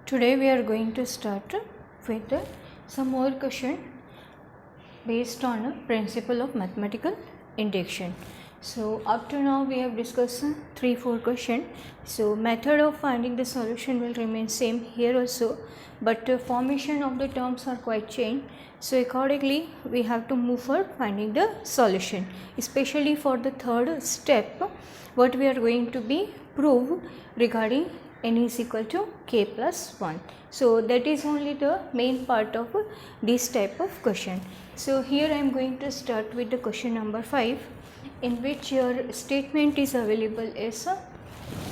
Today we are going to start with some more question based on a principle of mathematical induction. So up to now we have discussed 3-4 questions. So method of finding the solution will remain same here also, but formation of the terms are quite changed. So accordingly we have to move for finding the solution, especially for the third step what we are going to be prove regarding n is equal to k plus 1. So that is only the main part of this type of question. So here I am going to start with the question number 5, in which your statement is available as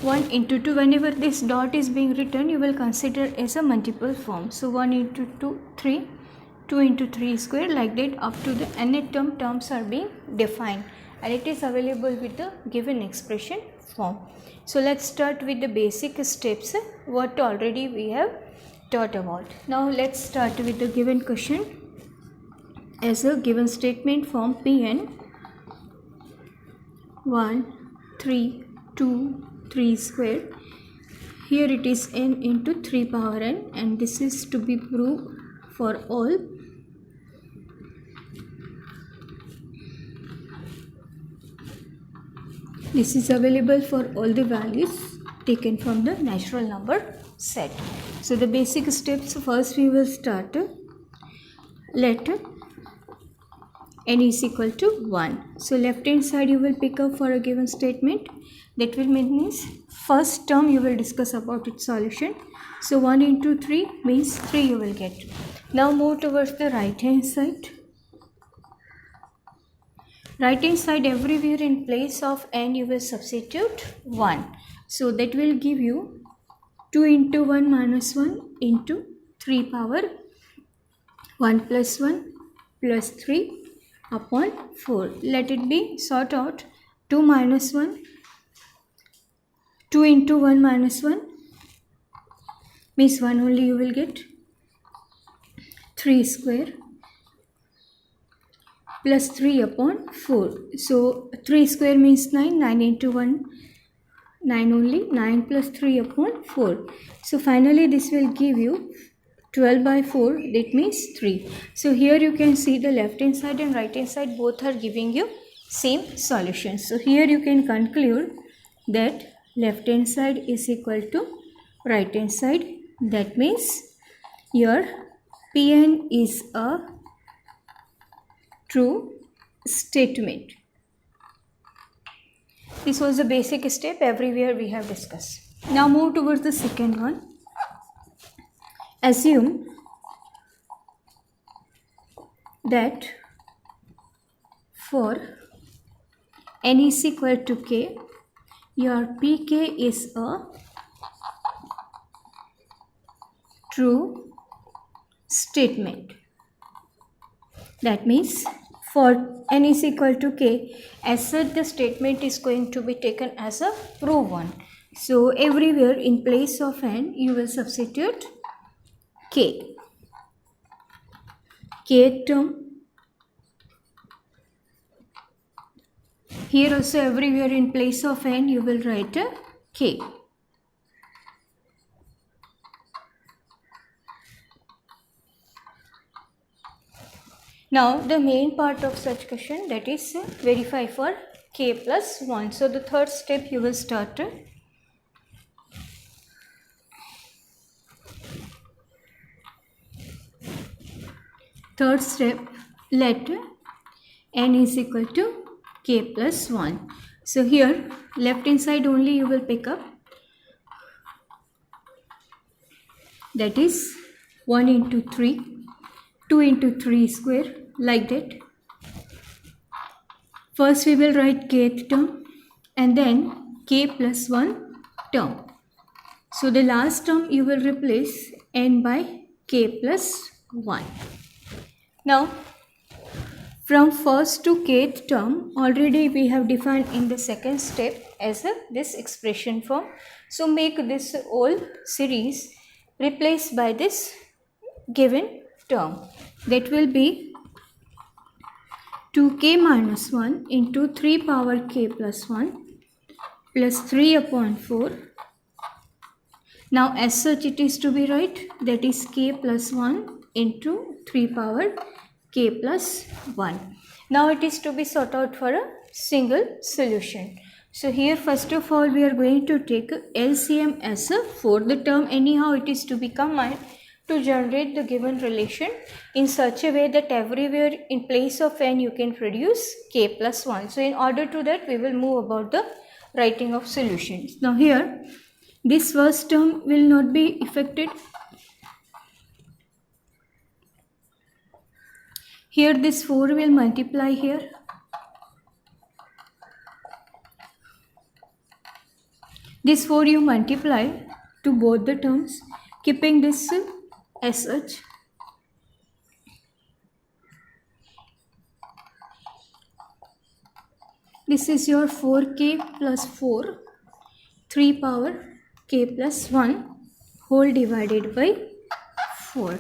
1 into 2. Whenever this dot is being written, you will consider as a multiple form. So 1 into 2, 3, 2 into 3 square, like that up to the nth terms are being defined, and it is available with the given expression form. So let's start with the basic steps what already we have taught about. Now let's start with the given question as a given statement form Pn 1, 3, 2, 3 square. Here it is n into 3 power n, and this is to be proved for all This is available for all the values taken from the natural number set. So the basic steps, first we will start. Let n is equal to 1. So left hand side you will pick up for a given statement. That will mean first term you will discuss about its solution. So 1 into 3 means 3 you will get. Now move towards the right hand side. Right hand side, everywhere in place of n you will substitute 1. So that will give you 2 into 1 minus 1 into 3 power 1 plus 1 plus 3 upon 4. Let it be sort out. 2 minus 1, 2 into 1 minus 1 means 1 only you will get. 3 square plus 3 upon 4. So 3 square means 9, 9 into 1, 9 only, 9 plus 3 upon 4. So finally this will give you 12 by 4, that means 3. So here you can see the left hand side and right hand side both are giving you same solution. So here you can conclude that left hand side is equal to right hand side. That means your Pn is a true statement. This was the basic step, everywhere we have discussed. Now move towards the second one. Assume that for n is equal to k, your pk is a true statement. That means for n is equal to k, as such the statement is going to be taken as a proof one. So everywhere in place of n you will substitute k. K term. Here also everywhere in place of n you will write a k. Now the main part of such question, that is verify for k plus 1. So the third step you will start. Third step, let n is equal to k plus 1. So here left hand side only you will pick up, that is 1 into 3, 2 into 3 square, like that. First we will write kth term and then k plus 1 term. So the last term you will replace n by k plus 1. Now from first to kth term already we have defined in the second step as this expression form. So make this whole series replaced by this given term. That will be 2k minus 1 into 3 power k plus 1 plus 3 upon 4 Now as such it is to be right, that is k plus 1 into 3 power k plus 1. Now it is to be sought out for a single solution. So here first of all we are going to take LCM as a fourth term. Anyhow it is to be combined to generate the given relation in such a way that everywhere in place of n you can produce k plus 1. So in order to that we will move about the writing of solutions. Now here this first term will not be affected. Here this 4 will multiply here. This 4 you multiply to both the terms, keeping this as such. This is your 4k plus 4, 3 power k plus 1 whole divided by 4.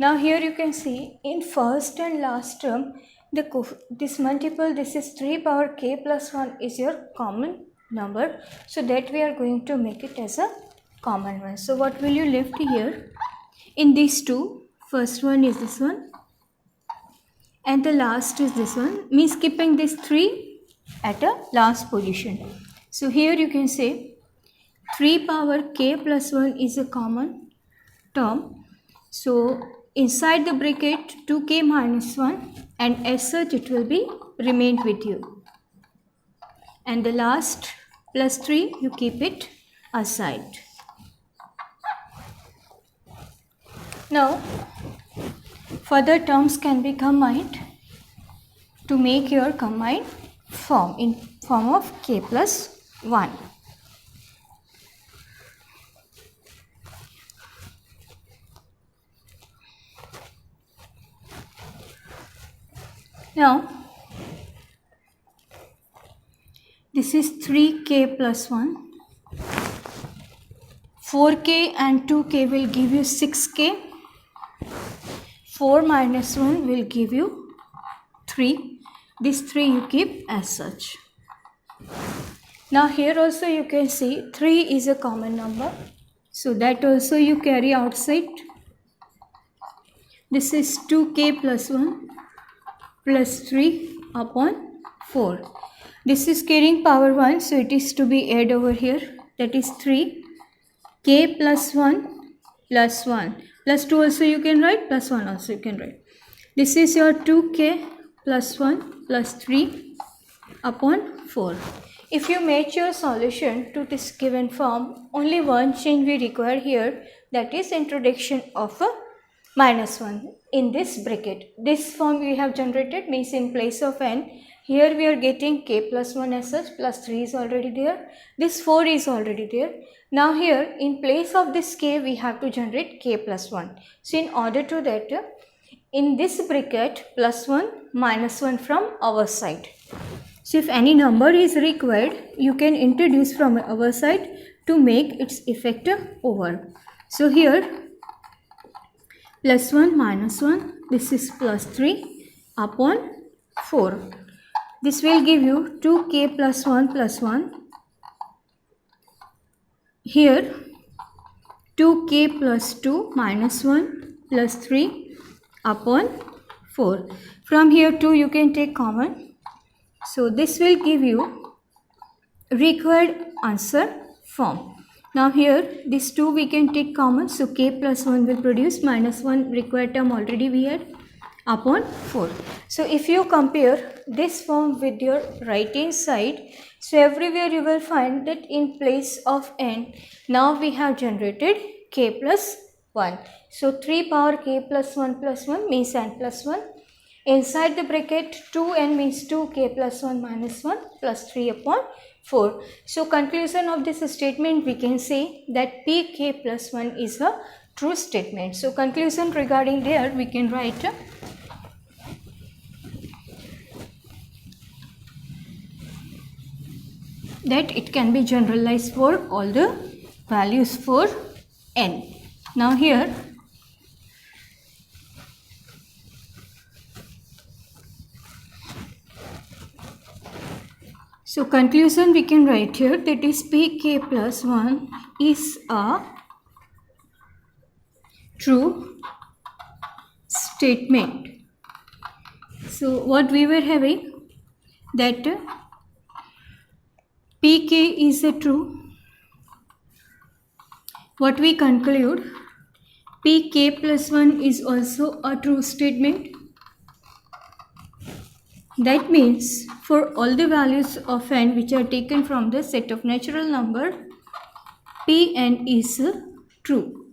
Now here you can see in first and last term, this multiple, this is 3 power k plus 1 is your common number. So that we are going to make it as a common one. So what will you left here? In these two, first one is this one and the last is this one, means keeping this 3 at a last position. So here you can say 3 power k plus 1 is a common term. So inside the bracket 2k minus 1 and as such it will be remained with you. And the last plus 3 you keep it aside. Now further terms can be combined to make your combined form in form of k plus 1. Now this is 3k plus 1. 4k and 2k will give you 6k. 4 minus 1 will give you 3. This 3 you keep as such. Now here also you can see 3 is a common number. So that also you carry outside. This is 2k plus 1 plus 3 upon 4. This is carrying power 1, so it is to be add over here. That is 3 k plus 1 plus 1. Plus 2 also you can write, plus 1 also you can write. This is your 2k plus 1 plus 3 upon 4. If you match your solution to this given form, only one change we require here, that is introduction of a minus 1 in this bracket. This form we have generated means in place of n, here we are getting k plus 1 as such, plus 3 is already there, this 4 is already there. Now here in place of this k we have to generate k plus 1. So in order to that, in this bracket plus 1 minus 1 from our side. So if any number is required, you can introduce from our side to make its effect over. So here plus 1 minus 1, this is plus 3 upon 4. This will give you 2k plus 1 plus 1. Here 2k plus 2 minus 1 plus 3 upon 4. From here 2 you can take common. So this will give you required answer form. Now here this 2 we can take common, so k plus 1 will produce minus 1 required term already we had upon 4. So if you compare this form with your right hand side, so everywhere you will find that in place of n, now we have generated k plus 1. So 3 power k plus 1 means n plus 1. Inside the bracket 2n means 2k plus 1 minus 1 plus 3 upon 4. So conclusion of this statement, we can say that pk plus 1 is a true statement. So conclusion regarding there we can write that it can be generalized for all the values for n. Now here so conclusion we can write here, that is pk plus 1 is a true statement. So what we were having, that pk is a true. What we conclude, pk plus 1 is also a true statement. That means for all the values of n which are taken from the set of natural number, Pn is true.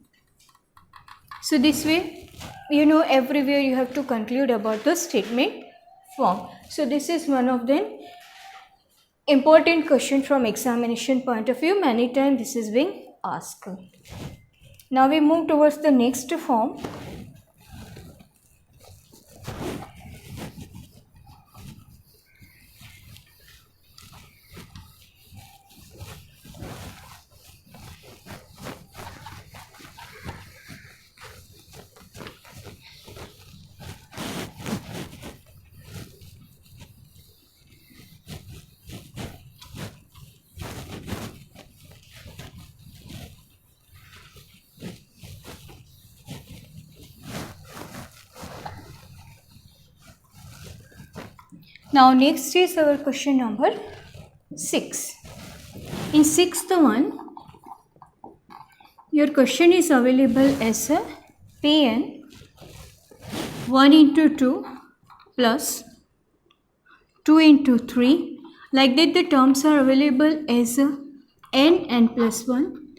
So this way, everywhere you have to conclude about the statement form. So this is one of the important question from examination point of view. Many times this is being asked. Now we move towards the next form. Now next is our question number 6. In sixth one, your question is available as a Pn 1 into 2 plus 2 into 3. Like that the terms are available as n plus 1,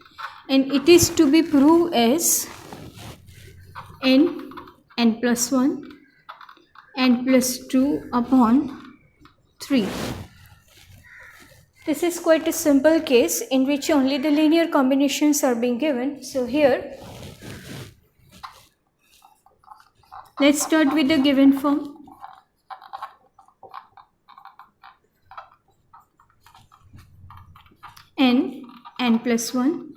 and it is to be proved as n plus 1 n plus 2 upon 3. This is quite a simple case in which only the linear combinations are being given. So here, let's start with the given form. n plus 1.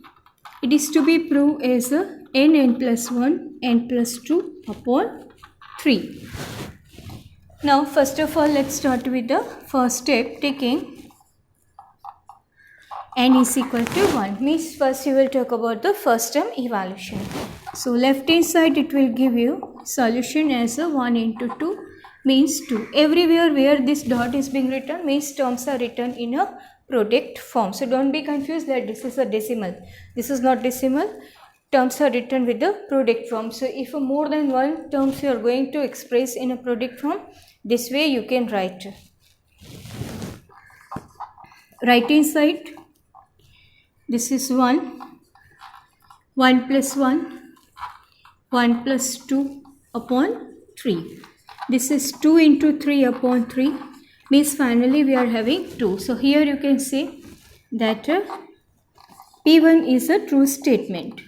It is to be proved as n plus 1 n plus 2 upon 3. Now first of all, let's start with the first step, taking n is equal to 1. Means first you will talk about the first term evaluation. So left hand side it will give you solution as a 1 into 2 means 2. Everywhere where this dot is being written means terms are written in a product form. So don't be confused that this is a decimal. This is not decimal. Terms are written with the product form. So if more than one terms you are going to express in a product form, this way you can write. Right hand side, this is 1, 1 plus 1, 1 plus 2 upon 3. This is 2 into 3 upon 3 means finally we are having 2. So here you can say that P1 is a true statement.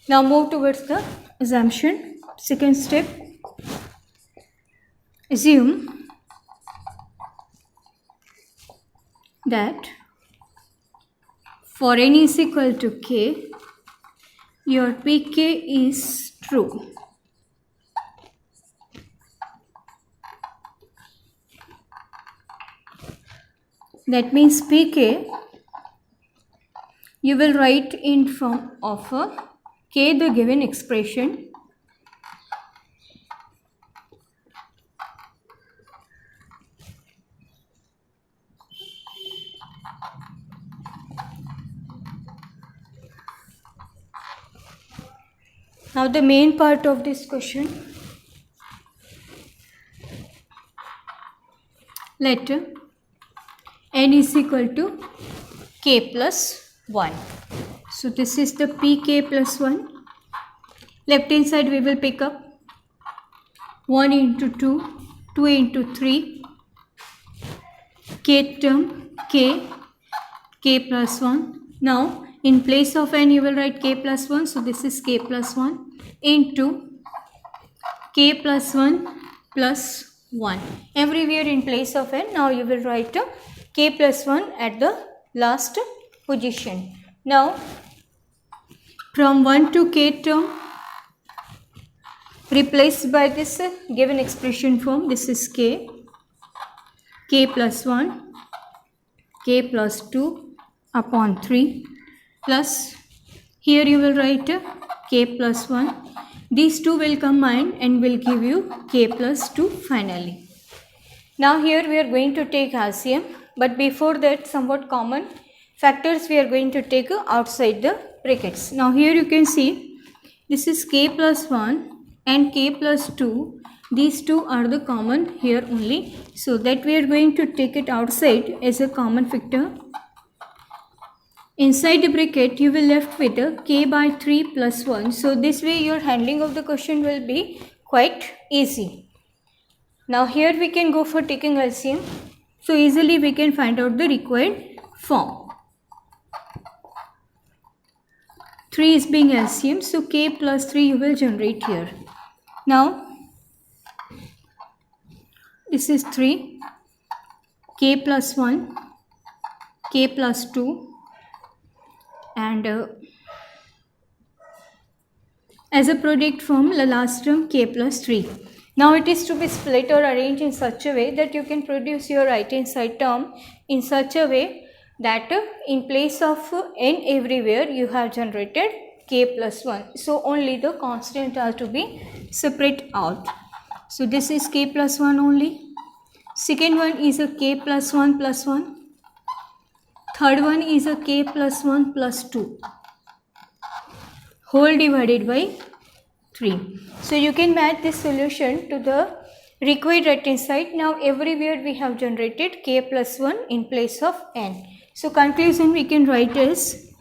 Now move towards the assumption. Second step, assume that for n is equal to k, your pk is true. That means pk you will write in form of k, the given expression, now the main part of this question, let n is equal to k plus 1. So this is the pk plus 1. Left hand side we will pick up 1 into 2, 2 into 3, k term k plus 1. Now in place of n you will write k plus 1. So this is k plus 1 into k plus 1 plus 1. Everywhere in place of n, now you will write k plus 1 at the last position. Now from 1 to k term replaced by this given expression form. This is k k plus 1, k plus 2 upon 3 plus, here you will write k plus 1. These two will combine and will give you k plus 2 finally. Now here we are going to take LCM, but before that somewhat common factors we are going to take outside the brackets. Now here you can see this is k plus 1 and k plus 2. These two are the common here only. So that we are going to take it outside as a common factor. Inside the bracket you will left with a k by 3 plus 1. So this way your handling of the question will be quite easy. Now here we can go for taking LCM. So easily we can find out the required form. 3 is being LCM, so k plus 3 you will generate here. Now this is 3, k plus 1, k plus 2 and as a product form the last term k plus 3. Now it is to be split or arranged in such a way that you can produce your right hand side term in such a way that in place of n everywhere you have generated k plus 1. So only the constant are to be separate out. So this is k plus 1 only. Second one is a k plus 1 plus 1. Third one is a k plus 1 plus 2. Whole divided by 3. So you can match this solution to the required right hand side. Now everywhere we have generated k plus 1 in place of n. So conclusion we can write as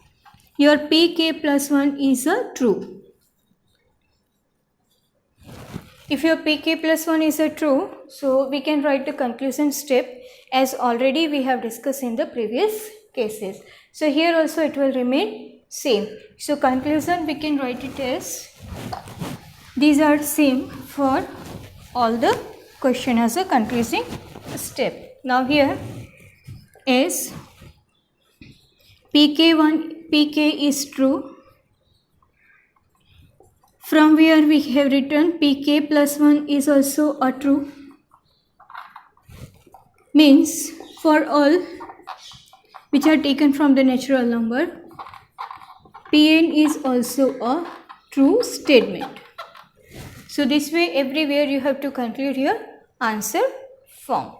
your pk plus 1 is a true. If your pk plus 1 is a true, so we can write the conclusion step as already we have discussed in the previous cases. So here also it will remain same. So conclusion we can write it as these are same for all the question as a concluding step. Now here is pk is true, from where we have written pk plus 1 is also a true, means for all which are taken from the natural number pn is also a true statement. So this way everywhere you have to conclude your answer form.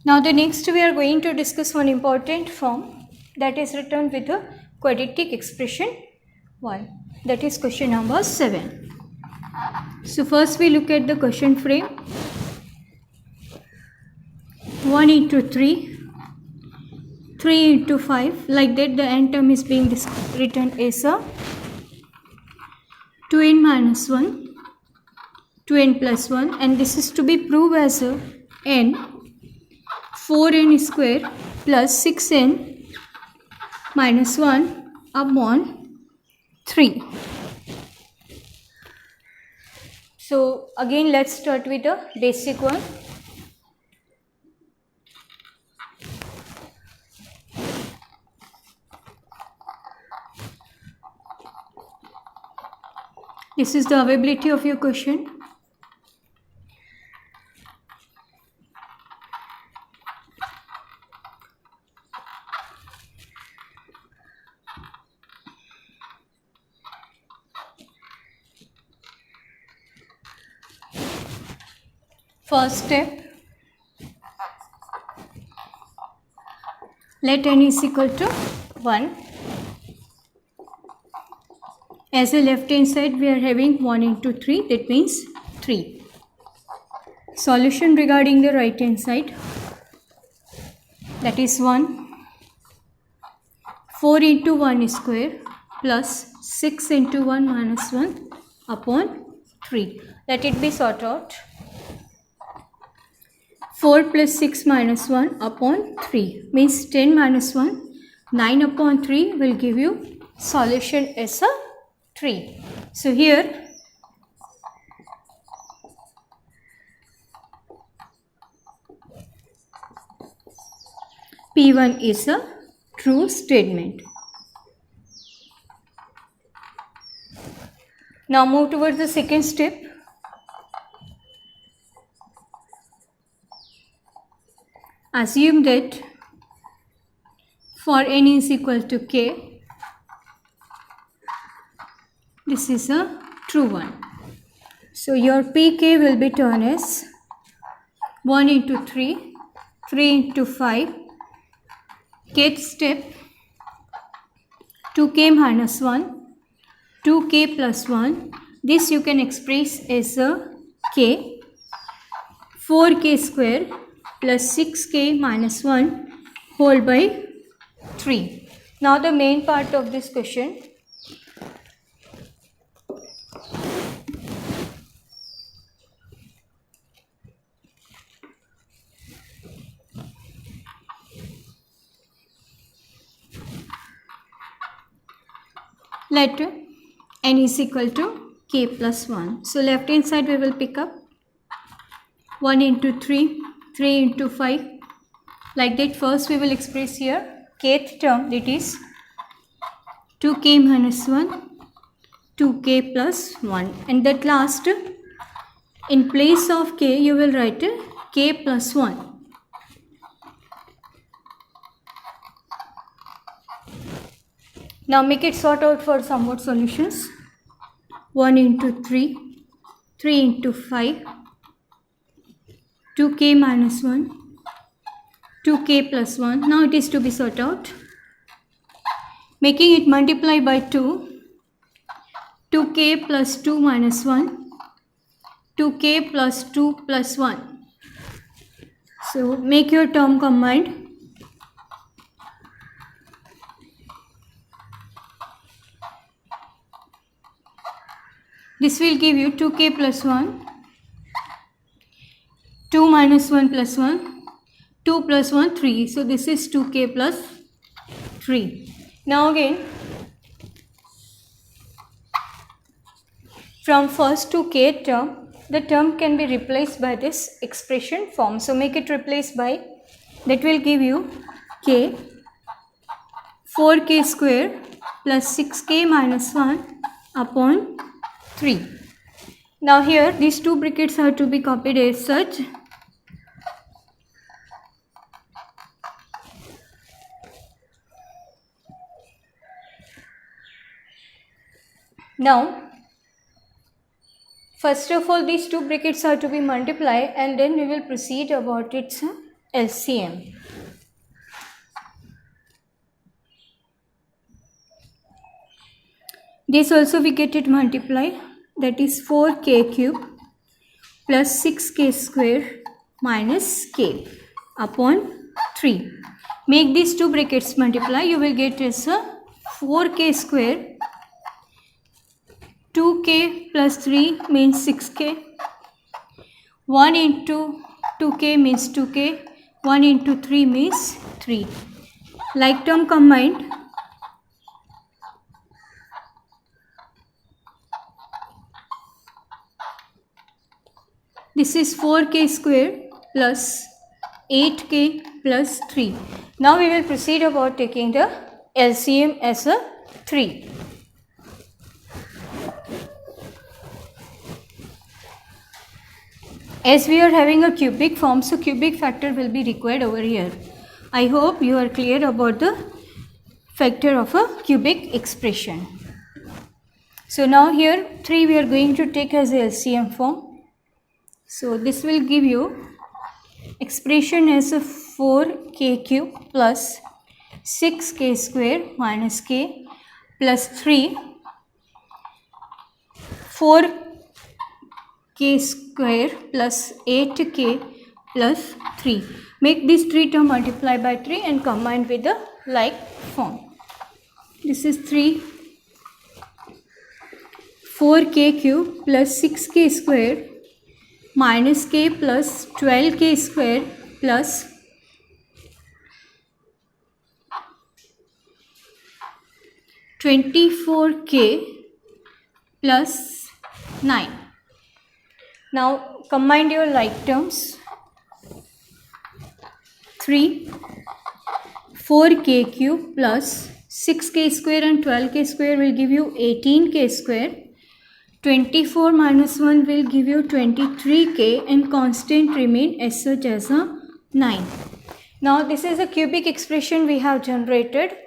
Now the next we are going to discuss one important form that is written with a quadratic expression 1. That is question number 7. So first we look at the question frame. 1 into 3, 3 into 5, like that the n term is being written as a 2n minus 1, 2n plus 1, and this is to be proved as a n 4n square plus 6n minus 1 upon 3. So again let's start with the basic one. This is the availability of your question. First step, let n is equal to 1. As a left hand side we are having 1 into 3, that means 3. Solution regarding the right hand side, that is 1. 4 into 1 square plus 6 into 1 minus 1 upon 3. Let it be sorted out. 4 plus 6 minus 1 upon 3 means 10 minus 1. 9 upon 3 will give you solution as a 3. So here P1 is a true statement. Now move towards the second step. Assume that for n is equal to k, this is a true one. So your pk will be turned as 1 into 3, 3 into 5, kth step 2k minus 1, 2k plus 1. This you can express as a k, 4k square plus 6k minus 1 whole by 3. Now the main part of this question. Let n is equal to k plus 1. So left hand side we will pick up 1 into 3, 3 into 5. Like that first we will express here kth term, that is 2k minus 1, 2k plus 1. And that last, in place of k you will write k plus 1. Now make it sort out for somewhat solutions. 1 into 3, 3 into 5, 2k minus 1, 2k plus 1. Now it is to be sorted out. Making it multiply by 2, 2k plus 2 minus 1, 2k plus 2 plus 1. So make your term combined. This will give you 2k plus 1, 2 minus 1 plus 1, 2 plus 1, 3. So this is 2k plus 3. Now again, from first to k term, the term can be replaced by this expression form. So make it replaced by, that will give you k, 4k square plus 6k minus 1 upon 3. Now here these two brackets are to be copied as such. Now first of all these two brackets are to be multiplied and then we will proceed about its LCM. This also we get it multiplied, that is 4k cube plus 6k square minus k upon 3. Make these two brackets multiply, you will get as a 4k square, 2k plus 3 means 6k, 1 into 2k means 2k, 1 into 3 means 3. Like term combined, this is 4k square plus 8k plus 3. Now we will proceed about taking the LCM as a 3. As we are having a cubic form, so cubic factor will be required over here. I hope you are clear about the factor of a cubic expression. So now here 3 we are going to take as a LCM form. So this will give you expression as a 4k cube plus 6k square minus k plus 3, 4k square plus 8k plus 3. Make these 3 term multiply by 3 and combine with the like form. This is 3, 4k cube plus 6k square minus k plus 12k square plus 24k plus 9. Now combine your like terms. 3 4k cube plus 6k square and 12k square will give you 18k square. 24 minus 1 will give you 23k and constant remain as such as a 9. Now this is a cubic expression we have generated.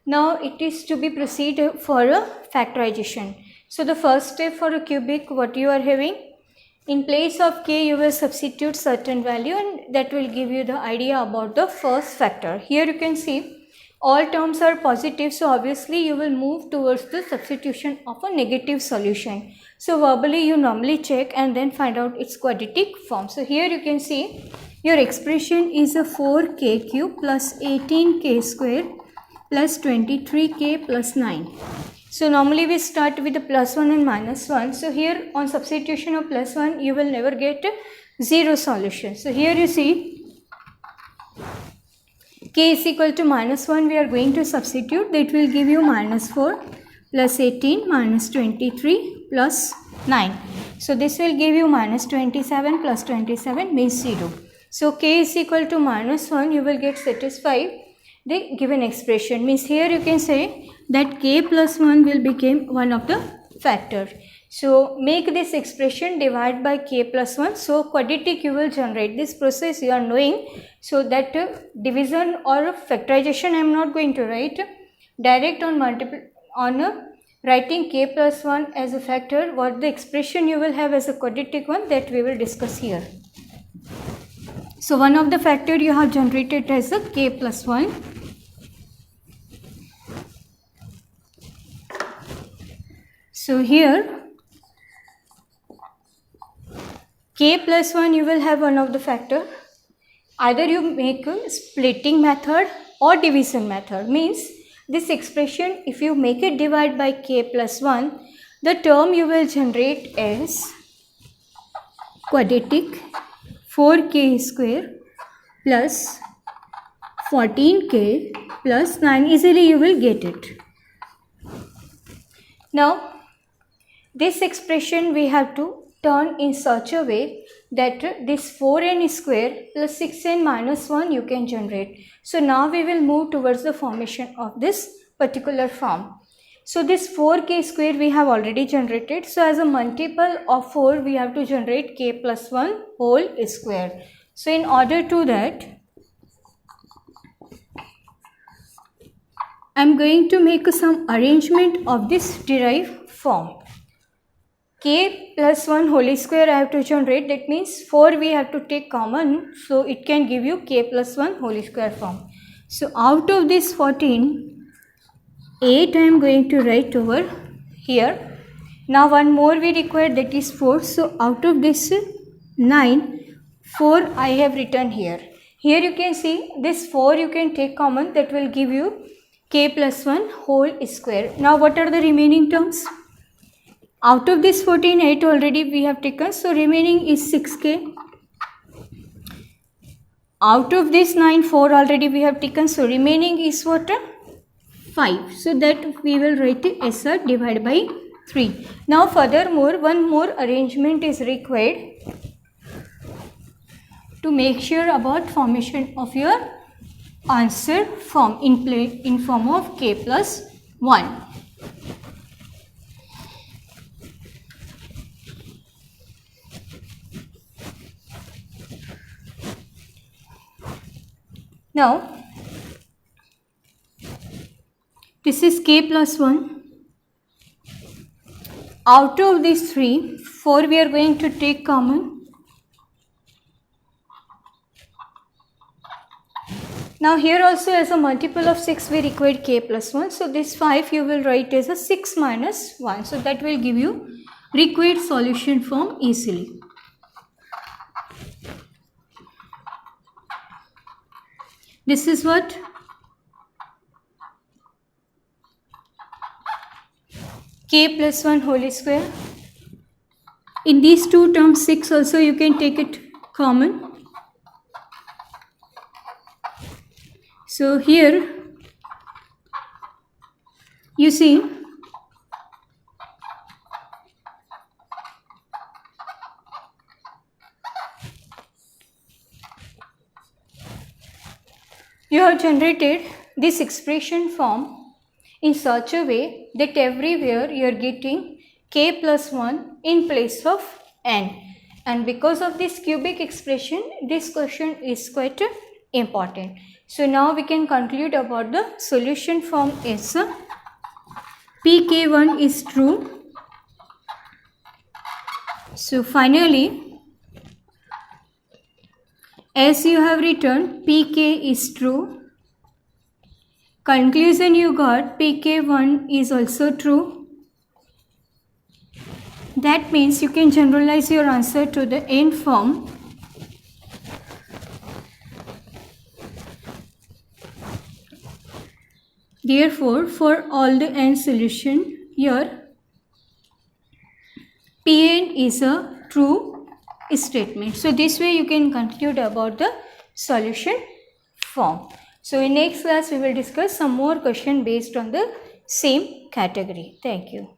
Now it is to be proceed for a factorization. So the first step for a cubic, what you are having, in place of k you will substitute certain value and that will give you the idea about the first factor. Here you can see all terms are positive, so obviously you will move towards the substitution of a negative solution. So verbally you normally check and then find out its quadratic form. So here you can see your expression is a 4k cube plus 18k square plus 23k plus 9. So normally we start with the plus 1 and minus 1. So here on substitution of plus 1 you will never get 0 solution. So here you see k is equal to minus 1, we are going to substitute. That will give you minus 4 plus 18 minus 23 plus 9. So this will give you minus 27 plus 27 means 0. So k is equal to minus 1, you will get satisfied the given expression. Means here you can say that k plus 1 will become one of the factor. So make this expression divide by k plus 1. So quadratic you will generate. This process you are knowing. So that division or factorization I am not going to write. Direct on writing k plus 1 as a factor, what the expression you will have as a quadratic one, that we will discuss here. So one of the factor you have generated as a k plus 1. So here k plus 1 you will have one of the factor. Either you make a splitting method or division method. Means this expression if you make it divide by k plus 1, the term you will generate as quadratic 4k square plus 14k plus 9. Easily you will get it. Now this expression we have to turn in such a way that this 4n square plus 6n minus 1 you can generate. So now we will move towards the formation of this particular form. So this 4k square we have already generated. So as a multiple of 4 we have to generate k plus 1 whole square. So in order to that I am going to make some arrangement of this derived form. K plus 1 whole square I have to generate. That means 4 we have to take common. So it can give you k plus 1 whole square form. So out of this 14, 8 I am going to write over here. Now one more we require, that is 4. So out of this 9, 4 I have written here. Here you can see this 4 you can take common, that will give you k plus 1 whole square. Now what are the remaining terms? Out of this 14, 8 already we have taken. So remaining is 6k. Out of this 9, 4 already we have taken. So remaining is what? 5. So that we will write it as a divided by 3. Now furthermore, one more arrangement is required to make sure about formation of your answer form in form of k plus 1. Now this is k plus 1. Out of these 3, 4 we are going to take common. Now here also as a multiple of 6 we require k plus 1. So this 5 you will write as a 6 minus 1. So that will give you required solution form easily. This is what? k plus 1 whole square. In these two terms 6 also you can take it common. So here you see you have generated this expression form in such a way that everywhere you are getting k plus 1 in place of n, and because of this cubic expression this question is quite important. So now we can conclude about the solution form is pk1 is true. So finally, as you have written pk is true, conclusion you got pk1 is also true. That means you can generalize your answer to the n form. Therefore, for all the n solution, your Pn is a true statement. So this way you can conclude about the solution form. So in next class we will discuss some more question based on the same category. Thank you.